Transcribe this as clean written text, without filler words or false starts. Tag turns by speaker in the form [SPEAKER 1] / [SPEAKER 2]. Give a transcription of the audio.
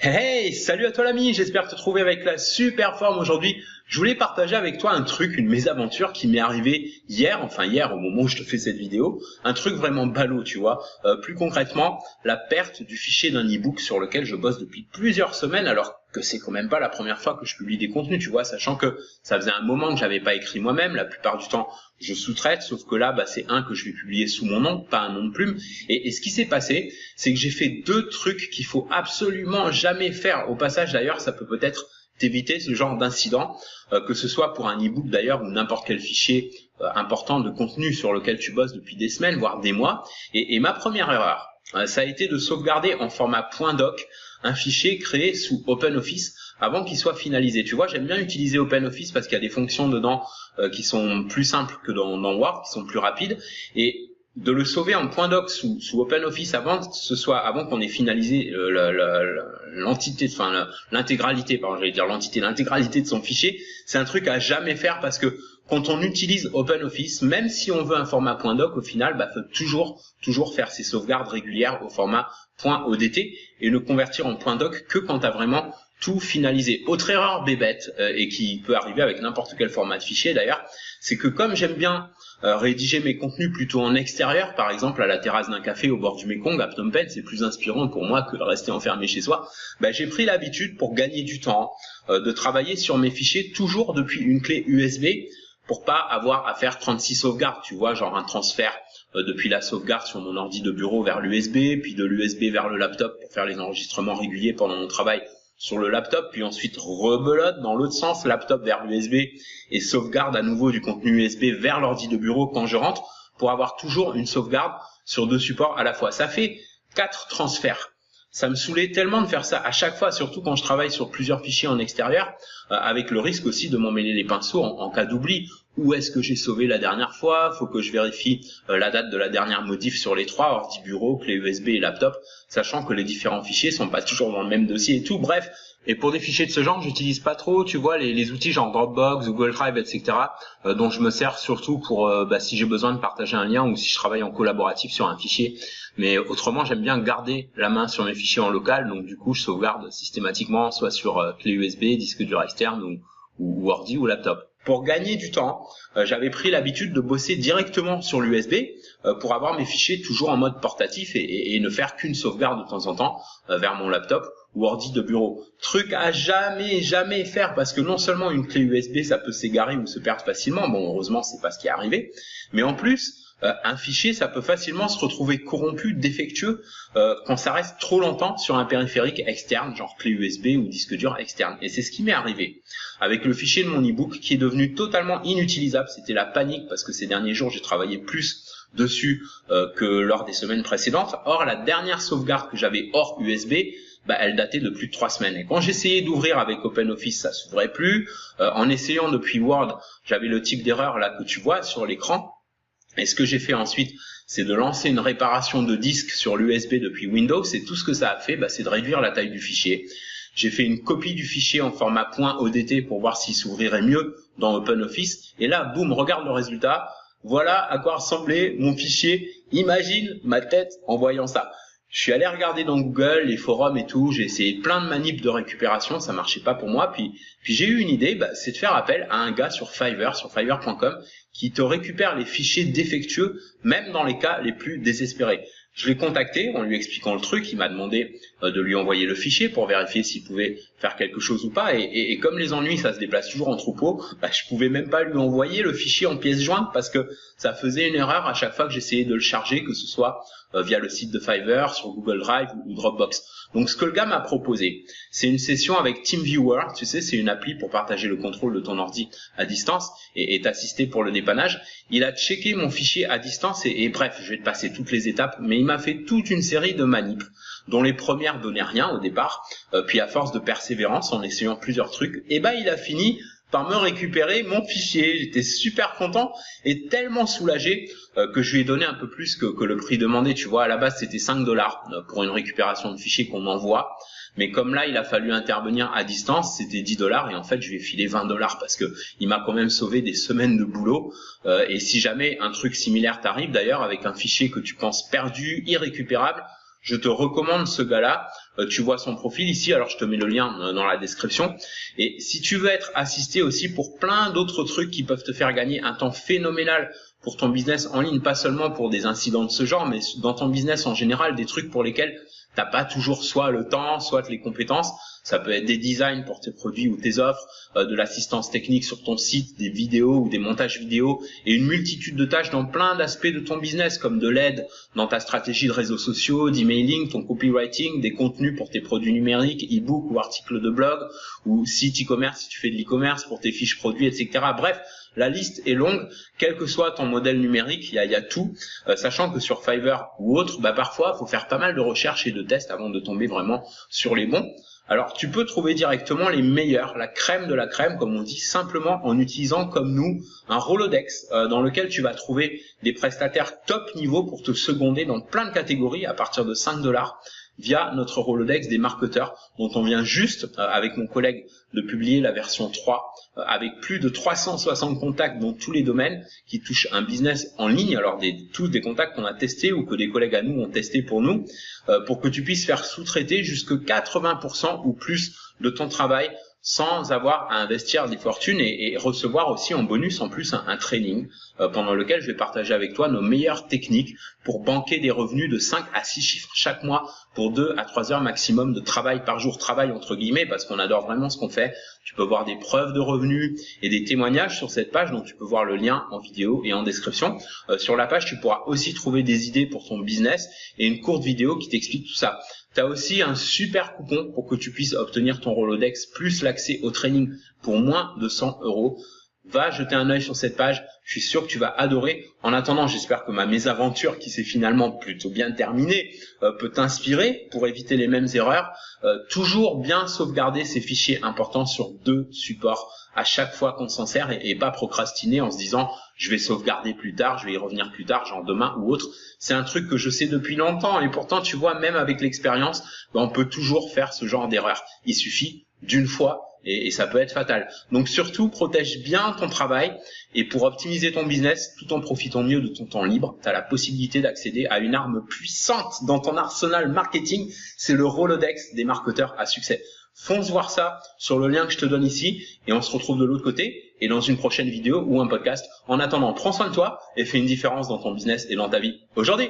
[SPEAKER 1] Hey, salut à toi l'ami, j'espère te trouver avec la super forme aujourd'hui. Je voulais partager avec toi un truc, une mésaventure qui m'est arrivée hier, enfin hier au moment où je te fais cette vidéo, un truc vraiment ballot, tu vois. Plus concrètement, la perte du fichier d'un e-book sur lequel je bosse depuis plusieurs semaines, alors que c'est quand même pas la première fois que je publie des contenus, tu vois, sachant que ça faisait un moment que j'avais pas écrit moi-même, la plupart du temps je sous-traite, sauf que là, c'est un que je vais publier sous mon nom, pas un nom de plume. Et ce qui s'est passé, c'est que j'ai fait deux trucs qu'il faut absolument jamais faire. Au passage, d'ailleurs, ça peut peut-être t'éviter ce genre d'incident, que ce soit pour un e-book d'ailleurs ou n'importe quel fichier important de contenu sur lequel tu bosses depuis des semaines, voire des mois. Et ma première erreur, ça a été de sauvegarder en format .doc un fichier créé sous OpenOffice avant qu'il soit finalisé. Tu vois, j'aime bien utiliser OpenOffice parce qu'il y a des fonctions dedans qui sont plus simples que dans Word, qui sont plus rapides, et de le sauver en .doc sous OpenOffice avant qu'on ait finalisé l'entité, enfin l'intégralité, pardon, j'allais dire l'intégralité de son fichier, c'est un truc à jamais faire parce que quand on utilise OpenOffice, même si on veut un format .doc, au final, faut toujours faire ses sauvegardes régulières au format .odt et ne convertir en .doc que quand tu as vraiment tout finalisé. Autre erreur bébête, et qui peut arriver avec n'importe quel format de fichier d'ailleurs, c'est que comme j'aime bien rédiger mes contenus plutôt en extérieur, par exemple à la terrasse d'un café au bord du Mekong à Phnom Penh, c'est plus inspirant pour moi que de rester enfermé chez soi, j'ai pris l'habitude pour gagner du temps de travailler sur mes fichiers toujours depuis une clé USB pour pas avoir à faire 36 sauvegardes, tu vois, genre un transfert depuis la sauvegarde sur mon ordi de bureau vers l'USB, puis de l'USB vers le laptop pour faire les enregistrements réguliers pendant mon travail sur le laptop, puis ensuite rebelote dans l'autre sens, laptop vers l'USB et sauvegarde à nouveau du contenu USB vers l'ordi de bureau quand je rentre pour avoir toujours une sauvegarde sur deux supports à la fois. Ça fait 4 transferts. Ça me saoulait tellement de faire ça à chaque fois, surtout quand je travaille sur plusieurs fichiers en extérieur, avec le risque aussi de m'en mêler les pinceaux en cas d'oubli. Où est-ce que j'ai sauvé la dernière fois? Faut que je vérifie la date de la dernière modif sur les trois, ordi bureau, clé USB et laptop, sachant que les différents fichiers sont pas toujours dans le même dossier et tout. Bref, et pour des fichiers de ce genre, j'utilise pas trop, tu vois, les outils genre Dropbox, Google Drive, etc., dont je me sers surtout pour si j'ai besoin de partager un lien ou si je travaille en collaboratif sur un fichier. Mais autrement, j'aime bien garder la main sur mes fichiers en local, donc du coup, je sauvegarde systématiquement soit sur clé USB, disque dur externe ou ordi ou laptop. Pour gagner du temps, j'avais pris l'habitude de bosser directement sur l'USB pour avoir mes fichiers toujours en mode portatif et ne faire qu'une sauvegarde de temps en temps vers mon laptop ou ordi de bureau. Truc à jamais faire parce que non seulement une clé USB ça peut s'égarer ou se perdre facilement, bon heureusement c'est pas ce qui est arrivé, mais en plus un fichier ça peut facilement se retrouver corrompu, défectueux quand ça reste trop longtemps sur un périphérique externe genre clé USB ou disque dur externe. Et c'est ce qui m'est arrivé avec le fichier de mon e-book qui est devenu totalement inutilisable. C'était la panique parce que ces derniers jours j'ai travaillé plus dessus que lors des semaines précédentes. Or la dernière sauvegarde que j'avais hors USB, elle datait de plus de 3 semaines. Et quand j'essayais d'ouvrir avec OpenOffice, ça s'ouvrait plus. En essayant depuis Word, j'avais le type d'erreur là que tu vois sur l'écran. Et ce que j'ai fait ensuite, c'est de lancer une réparation de disque sur l'USB depuis Windows. Et tout ce que ça a fait, c'est de réduire la taille du fichier. J'ai fait une copie du fichier en format .odt pour voir s'il s'ouvrirait mieux dans OpenOffice. Et là, boum, regarde le résultat. Voilà à quoi ressemblait mon fichier. Imagine ma tête en voyant ça. Je suis allé regarder dans Google, les forums et tout, j'ai essayé plein de manips de récupération, ça marchait pas pour moi, puis j'ai eu une idée, c'est de faire appel à un gars sur Fiverr, sur fiverr.com, qui te récupère les fichiers défectueux, même dans les cas les plus désespérés. Je l'ai contacté en lui expliquant le truc, il m'a demandé de lui envoyer le fichier pour vérifier s'il pouvait faire quelque chose ou pas, et comme les ennuis ça se déplace toujours en troupeau, je pouvais même pas lui envoyer le fichier en pièces jointes parce que ça faisait une erreur à chaque fois que j'essayais de le charger, que ce soit via le site de Fiverr, sur Google Drive ou Dropbox. Donc ce que le gars m'a proposé, c'est une session avec TeamViewer, tu sais, c'est une appli pour partager le contrôle de ton ordi à distance et t'assister pour le dépannage. Il a checké mon fichier à distance et bref, je vais te passer toutes les étapes, mais il m'a fait toute une série de manips, dont les premières donnaient rien au départ, puis à force de persévérance, en essayant plusieurs trucs, il a fini par me récupérer mon fichier. J'étais super content et tellement soulagé que je lui ai donné un peu plus que le prix demandé. Tu vois, à la base c'était 5 $ pour une récupération de fichier qu'on m'envoie, mais comme là il a fallu intervenir à distance, c'était 10 $ et en fait je lui ai filé 20 $ parce que il m'a quand même sauvé des semaines de boulot. Et si jamais un truc similaire t'arrive d'ailleurs avec un fichier que tu penses perdu, irrécupérable, Je te recommande ce gars-là. Tu vois son profil ici, alors je te mets le lien dans la description. Et si tu veux être assisté aussi pour plein d'autres trucs qui peuvent te faire gagner un temps phénoménal pour ton business en ligne, pas seulement pour des incidents de ce genre, mais dans ton business en général, des trucs pour lesquels t'as pas toujours soit le temps, soit les compétences. Ça peut être des designs pour tes produits ou tes offres, de l'assistance technique sur ton site, des vidéos ou des montages vidéo et une multitude de tâches dans plein d'aspects de ton business, comme de l'aide dans ta stratégie de réseaux sociaux, d'emailing, ton copywriting, des contenus pour tes produits numériques, e-book ou articles de blog, ou site e-commerce si tu fais de l'e-commerce pour tes fiches produits, etc. Bref, la liste est longue, quel que soit ton modèle numérique, il y a tout, sachant que sur Fiverr ou autre, parfois, il faut faire pas mal de recherches et de tests avant de tomber vraiment sur les bons. Alors, tu peux trouver directement les meilleurs, la crème de la crème, comme on dit, simplement en utilisant, comme nous, un Rolodex dans lequel tu vas trouver des prestataires top niveau pour te seconder dans plein de catégories à partir de 5 $ via notre Rolodex des marketeurs dont on vient juste, avec mon collègue, de publier la version 3 avec plus de 360 contacts dans tous les domaines qui touchent un business en ligne, alors tous des contacts qu'on a testés ou que des collègues à nous ont testés pour nous, pour que tu puisses faire sous-traiter jusque 80% ou plus de ton travail sans avoir à investir des fortunes et recevoir aussi en bonus en plus un training pendant lequel je vais partager avec toi nos meilleures techniques pour banquer des revenus de 5 à 6 chiffres chaque mois pour 2 à 3 heures maximum de travail par jour. Travail entre guillemets parce qu'on adore vraiment ce qu'on fait. Tu peux voir des preuves de revenus et des témoignages sur cette page, donc tu peux voir le lien en vidéo et en description. Sur la page, tu pourras aussi trouver des idées pour ton business et une courte vidéo qui t'explique tout ça. Tu as aussi un super coupon pour que tu puisses obtenir ton Rolodex plus l'accès au training pour moins de 100 €. Va jeter un œil sur cette page, je suis sûr que tu vas adorer. En attendant, j'espère que ma mésaventure, qui s'est finalement plutôt bien terminée, peut t'inspirer pour éviter les mêmes erreurs. Toujours bien sauvegarder ces fichiers importants sur 2 supports à chaque fois qu'on s'en sert et pas procrastiner en se disant je vais sauvegarder plus tard, je vais y revenir plus tard, genre demain ou autre. C'est un truc que je sais depuis longtemps et pourtant tu vois, même avec l'expérience, on peut toujours faire ce genre d'erreur. Il suffit d'une fois et ça peut être fatal. Donc surtout, protège bien ton travail et pour optimiser ton business, tout en profitant mieux de ton temps libre, tu as la possibilité d'accéder à une arme puissante dans ton arsenal marketing, c'est le Rolodex des marketeurs à succès. Fonce voir ça sur le lien que je te donne ici et on se retrouve de l'autre côté et dans une prochaine vidéo ou un podcast. En attendant, prends soin de toi et fais une différence dans ton business et dans ta vie aujourd'hui.